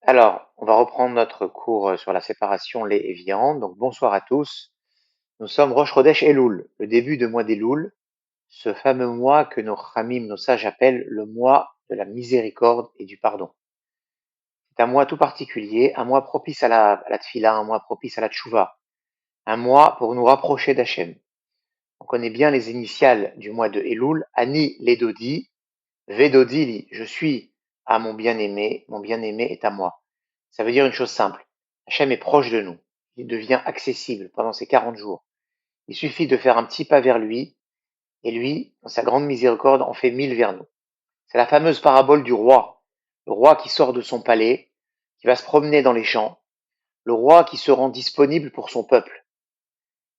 Alors, on va reprendre notre cours sur la séparation lait et viande. Donc, bonsoir à tous. Nous sommes Rosh Chodesh Elul, le début de mois d'Elul, ce fameux mois que nos Chamim, nos sages appellent le mois de la miséricorde et du pardon. C'est un mois tout particulier, un mois propice à la tfila, un mois propice à la tchouva, un mois pour nous rapprocher d'Hachem. On connaît bien les initiales du mois de Elul, Ani Ledodi, Vedodi li, je suis à mon bien-aimé est à moi. Ça veut dire une chose simple. Hachem est proche de nous. Il devient accessible pendant ces 40 jours. Il suffit de faire un petit pas vers lui, et lui, dans sa grande miséricorde, en fait 1000 vers nous. C'est la fameuse parabole du roi. Le roi qui sort de son palais, qui va se promener dans les champs. Le roi qui se rend disponible pour son peuple,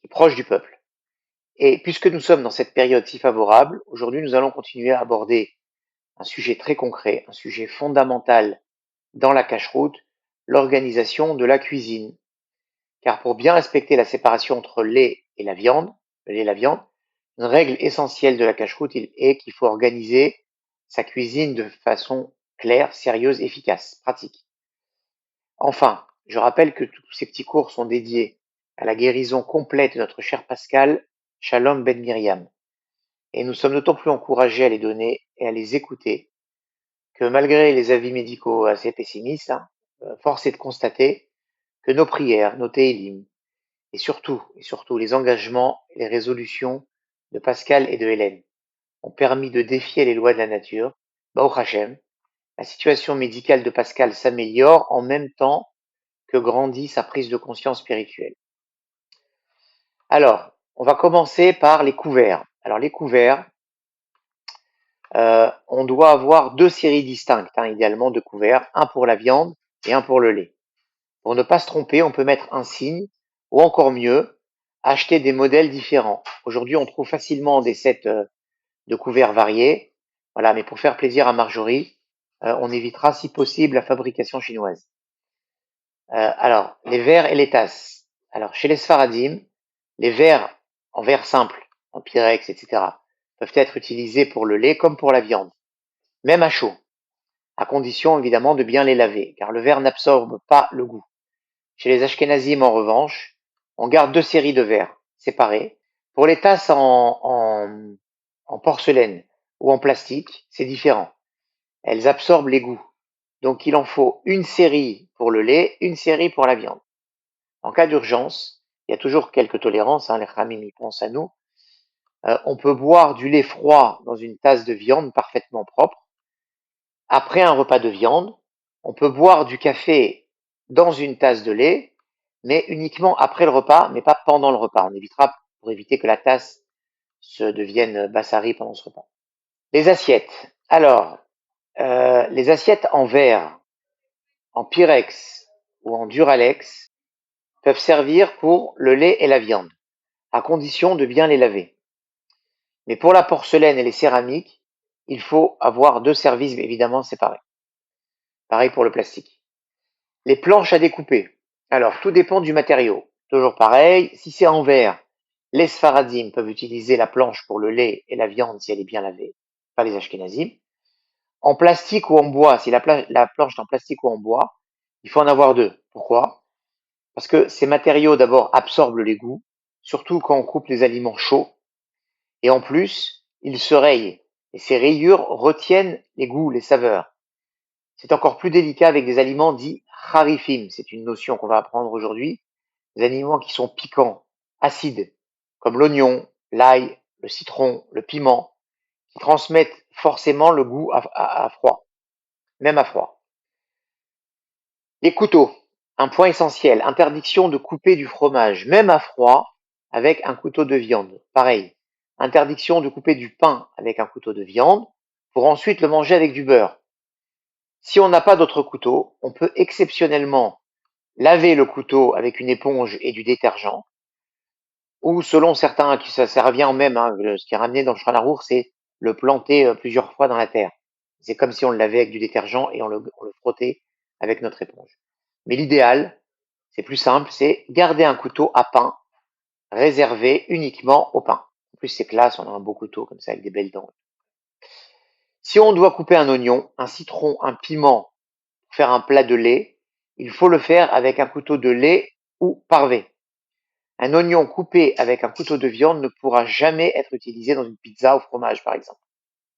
qui est proche du peuple. Et puisque nous sommes dans cette période si favorable, aujourd'hui nous allons continuer à aborder un sujet très concret, un sujet fondamental dans la cacheroute, l'organisation de la cuisine. Car pour bien respecter la séparation entre le lait et la viande, une règle essentielle de la cacheroute est qu'il faut organiser sa cuisine de façon claire, sérieuse, efficace, pratique. Enfin, je rappelle que tous ces petits cours sont dédiés à la guérison complète de notre cher Pascal, Shalom Ben Miriam. Et nous sommes d'autant plus encouragés à les donner et à les écouter que malgré les avis médicaux assez pessimistes, force est de constater que nos prières, nos télim, et surtout les engagements et les résolutions de Pascal et de Hélène ont permis de défier les lois de la nature. Baruch Hashem, la situation médicale de Pascal s'améliore en même temps que grandit sa prise de conscience spirituelle. Alors, on va commencer par les couverts. Alors les couverts, on doit avoir deux séries distinctes, idéalement de couverts, un pour la viande et un pour le lait. Pour ne pas se tromper, on peut mettre un signe, ou encore mieux, acheter des modèles différents. Aujourd'hui, on trouve facilement des sets de couverts variés. Voilà, mais pour faire plaisir à Marjorie, on évitera si possible la fabrication chinoise. Alors, les verres et les tasses. Alors, chez les Sfaradim, les verres en verre simple, en Pyrex, etc., peuvent être utilisés pour le lait comme pour la viande, même à chaud, à condition évidemment de bien les laver, car le verre n'absorbe pas le goût. Chez les Ashkenazim, en revanche, on garde deux séries de verres séparés. Pour les tasses en porcelaine ou en plastique, c'est différent. Elles absorbent les goûts. Donc il en faut une série pour le lait, une série pour la viande. En cas d'urgence, il y a toujours quelques tolérances, les Khamim y pensent à nous. On peut boire du lait froid dans une tasse de viande parfaitement propre. Après un repas de viande, on peut boire du café dans une tasse de lait, mais uniquement après le repas, mais pas pendant le repas. On évitera pour éviter que la tasse se devienne bassari pendant ce repas. Les assiettes. Alors, les assiettes en verre, en Pyrex ou en Duralex peuvent servir pour le lait et la viande, à condition de bien les laver. Mais pour la porcelaine et les céramiques, il faut avoir deux services évidemment séparés. Pareil pour le plastique. Les planches à découper. Alors, tout dépend du matériau. Toujours pareil, si c'est en verre, les Sfaradim peuvent utiliser la planche pour le lait et la viande si elle est bien lavée, pas les Ashkenazim. En plastique ou en bois, si la planche est en plastique ou en bois, il faut en avoir deux. Pourquoi? Parce que ces matériaux d'abord absorbent les goûts, surtout quand on coupe les aliments chauds, et en plus, ils se rayent, et ces rayures retiennent les goûts, les saveurs. C'est encore plus délicat avec des aliments dits harifim, c'est une notion qu'on va apprendre aujourd'hui, des aliments qui sont piquants, acides, comme l'oignon, l'ail, le citron, le piment, qui transmettent forcément le goût à froid, même à froid. Les couteaux, un point essentiel, interdiction de couper du fromage, même à froid, avec un couteau de viande. Pareil, interdiction de couper du pain avec un couteau de viande, pour ensuite le manger avec du beurre. Si on n'a pas d'autre couteau, on peut exceptionnellement laver le couteau avec une éponge et du détergent, ou selon certains, ça revient en même, ce qui est ramené dans le Shulchan Arour, c'est le planter plusieurs fois dans la terre. C'est comme si on le lavait avec du détergent et on le frottait avec notre éponge. Mais l'idéal, c'est plus simple, c'est garder un couteau à pain réservé uniquement au pain. En plus, c'est classe, on a un beau couteau comme ça avec des belles dents. Si on doit couper un oignon, un citron, un piment, faire un plat de lait, il faut le faire avec un couteau de lait ou parvé. Un oignon coupé avec un couteau de viande ne pourra jamais être utilisé dans une pizza au fromage, par exemple.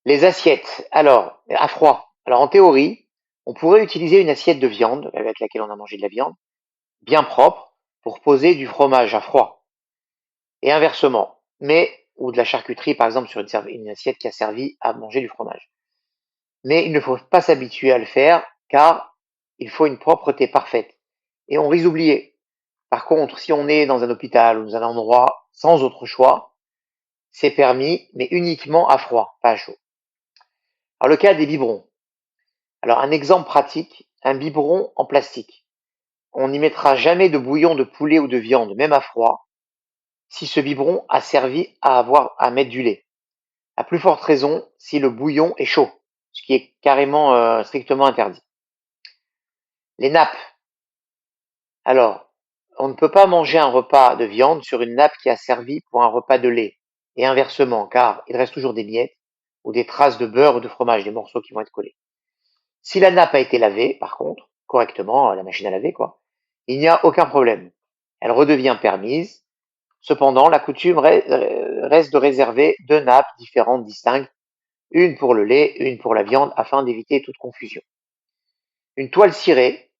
Les assiettes, alors, à froid. Alors en théorie, on pourrait utiliser une assiette de viande avec laquelle on a mangé de la viande, bien propre, pour poser du fromage à froid. Et inversement, ou de la charcuterie par exemple sur une assiette qui a servi à manger du fromage. Mais il ne faut pas s'habituer à le faire car il faut une propreté parfaite. Et on risque d'oublier. Par contre, si on est dans un hôpital ou dans un endroit sans autre choix, c'est permis, mais uniquement à froid, pas à chaud. Alors le cas des biberons. Alors un exemple pratique, un biberon en plastique. On n'y mettra jamais de bouillon de poulet ou de viande, même à froid, si ce biberon a servi à mettre du lait. À plus forte raison si le bouillon est chaud, ce qui est carrément strictement interdit. Les nappes. Alors, on ne peut pas manger un repas de viande sur une nappe qui a servi pour un repas de lait, et inversement, car il reste toujours des miettes ou des traces de beurre ou de fromage, des morceaux qui vont être collés. Si la nappe a été lavée, par contre, correctement, la machine à laver, quoi, il n'y a aucun problème. Elle redevient permise. Cependant, la coutume reste de réserver deux nappes différentes, distinctes, une pour le lait, une pour la viande, afin d'éviter toute confusion. Une toile cirée,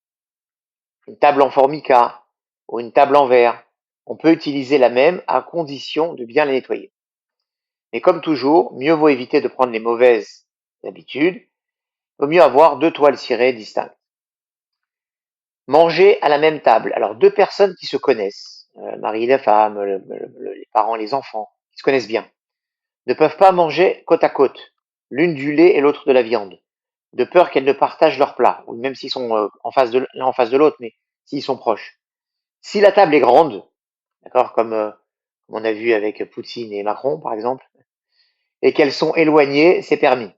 une table en formica ou une table en verre, on peut utiliser la même à condition de bien la nettoyer. Mais comme toujours, mieux vaut éviter de prendre les mauvaises habitudes. Il vaut mieux avoir deux toiles cirées distinctes. Manger à la même table. Alors deux personnes qui se connaissent, mari et la femme, les parents et les enfants, qui se connaissent bien, ne peuvent pas manger côte à côte, l'une du lait et l'autre de la viande, de peur qu'elles ne partagent leur plat, ou même s'ils sont l'un en face de l'autre, mais s'ils sont proches. Si la table est grande, d'accord, comme on a vu avec Poutine et Macron par exemple, et qu'elles sont éloignées, c'est permis.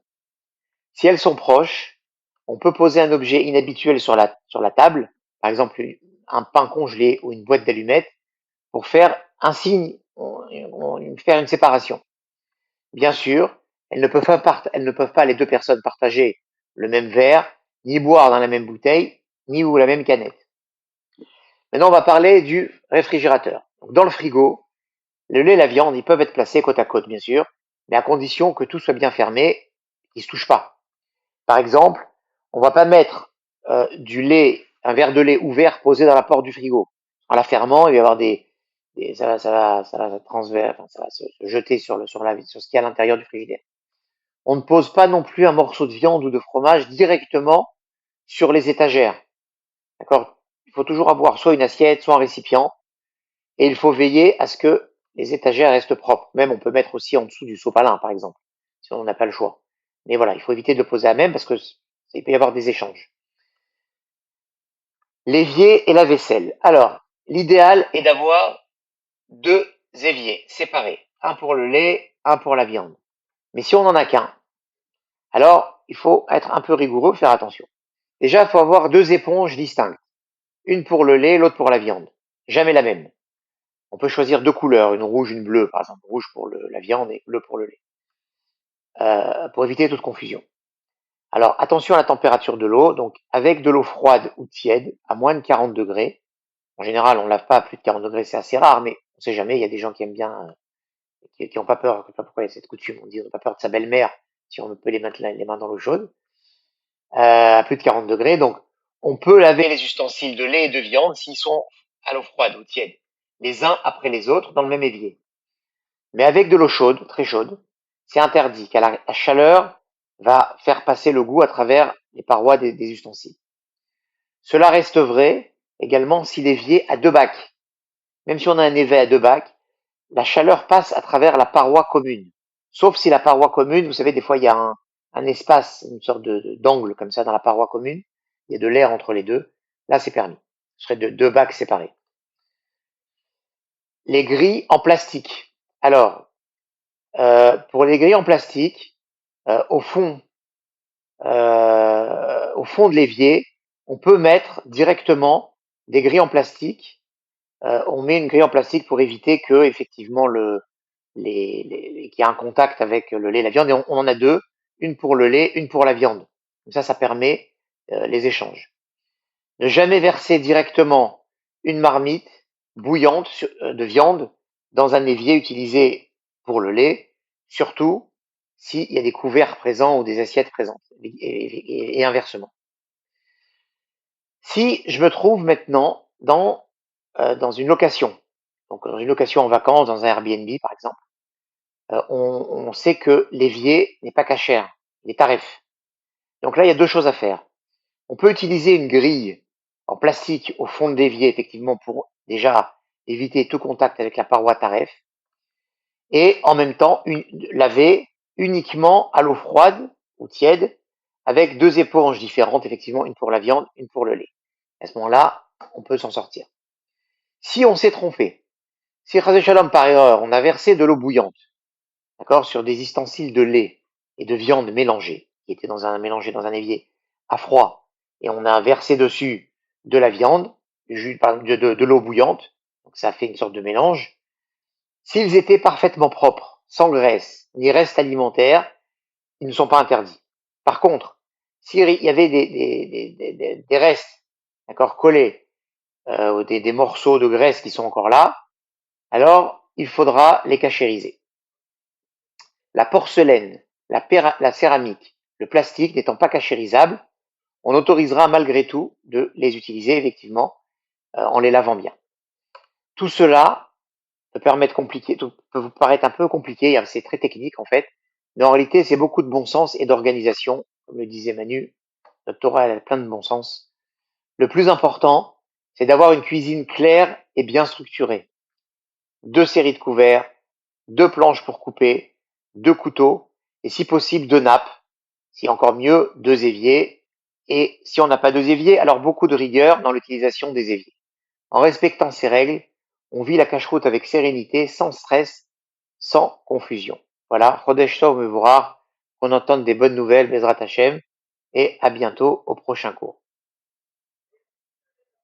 Si elles sont proches, on peut poser un objet inhabituel sur la table, par exemple un pain congelé ou une boîte d'allumettes, pour faire un signe, faire une séparation. Bien sûr, elles ne peuvent pas les deux personnes partager le même verre, ni boire dans la même bouteille, ni la même canette. Maintenant, on va parler du réfrigérateur. Donc, dans le frigo, le lait et la viande, ils peuvent être placés côte à côte, bien sûr, mais à condition que tout soit bien fermé, qu'ils ne se touchent pas. Par exemple, on ne va pas mettre un verre de lait ouvert posé dans la porte du frigo. En la fermant, il va y avoir ça va ça va se jeter sur ce qu'il y a à l'intérieur du frigidaire. On ne pose pas non plus un morceau de viande ou de fromage directement sur les étagères. D'accord? Il faut toujours avoir soit une assiette, soit un récipient, et il faut veiller à ce que les étagères restent propres. Même on peut mettre aussi en dessous du sopalin, par exemple, si on n'a pas le choix. Mais voilà, il faut éviter de le poser à même parce que il peut y avoir des échanges. L'évier et la vaisselle. Alors, l'idéal est d'avoir deux éviers séparés, un pour le lait, un pour la viande. Mais si on n'en a qu'un, alors il faut être un peu rigoureux, faire attention. Déjà, il faut avoir deux éponges distinctes, une pour le lait, l'autre pour la viande. Jamais la même. On peut choisir deux couleurs, une rouge, une bleue, par exemple, rouge pour la viande et bleu pour le lait, pour éviter toute confusion. Alors, attention à la température de l'eau, donc avec de l'eau froide ou tiède, à moins de 40 degrés. En général, on ne lave pas à plus de 40 degrés, c'est assez rare, mais on ne sait jamais, il y a des gens qui aiment bien, qui n'ont pas peur, je ne sais pas pourquoi il y a cette coutume, on dit on n'a pas peur de sa belle-mère si on peut les mettre les mains dans l'eau chaude, à plus de 40 degrés, donc on peut laver les ustensiles de lait et de viande s'ils sont à l'eau froide ou tiède, les uns après les autres dans le même évier. Mais avec de l'eau chaude, très chaude, c'est interdit, car la chaleur va faire passer le goût à travers les parois des ustensiles. Cela reste vrai également si l'évier a deux bacs. Même si on a un évier à deux bacs, la chaleur passe à travers la paroi commune. Sauf si la paroi commune, vous savez, des fois il y a un espace, une sorte d'angle comme ça dans la paroi commune, il y a de l'air entre les deux, là c'est permis. Ce serait deux bacs séparés. Les grilles en plastique. Alors, pour les grilles en plastique, au fond de l'évier, on peut mettre directement des grilles en plastique. On met une grille en plastique pour éviter que effectivement qu'il y ait un contact avec le lait et la viande. Et on en a deux, une pour le lait, une pour la viande. Comme ça permet les échanges. Ne jamais verser directement une marmite bouillante de viande dans un évier utilisé pour le lait, surtout s'il y a des couverts présents ou des assiettes présentes, et inversement. Si je me trouve maintenant dans une location, donc dans une location en vacances, dans un Airbnb par exemple, on sait que l'évier n'est pas cachère, il est taref. Donc là, il y a deux choses à faire. On peut utiliser une grille en plastique au fond de l'évier, effectivement, pour déjà éviter tout contact avec la paroi taref, et en même temps laver uniquement à l'eau froide ou tiède, avec deux éponges différentes, effectivement, une pour la viande, une pour le lait. À ce moment-là, on peut s'en sortir. Si on s'est trompé, si Shalom par erreur, on a versé de l'eau bouillante, d'accord, sur des ustensiles de lait et de viande mélangés, qui étaient mélangés dans un évier à froid, et on a versé dessus de la viande, de l'eau bouillante, donc ça fait une sorte de mélange. S'ils étaient parfaitement propres, sans graisse ni reste alimentaire, ils ne sont pas interdits. Par contre, s'il y avait des restes, d'accord, collés, des morceaux de graisse qui sont encore là, alors il faudra les cachériser. La porcelaine, la céramique, le plastique n'étant pas cachérisables, on autorisera malgré tout de les utiliser effectivement en les lavant bien. Tout cela peut vous paraître un peu compliqué, c'est très technique en fait, mais en réalité c'est beaucoup de bon sens et d'organisation, comme le disait Manu, notre Torah elle a plein de bon sens. Le plus important, c'est d'avoir une cuisine claire et bien structurée. 2 séries de couverts, 2 planches pour couper, 2 couteaux, et si possible 2 nappes, si encore mieux 2 éviers, et si on n'a pas 2 éviers, alors beaucoup de rigueur dans l'utilisation des éviers. En respectant ces règles, on vit la cache-route avec sérénité, sans stress, sans confusion. Voilà, Chodesh Tov Mevorach, qu'on entende des bonnes nouvelles, Bezrat Hashem, et à bientôt au prochain cours.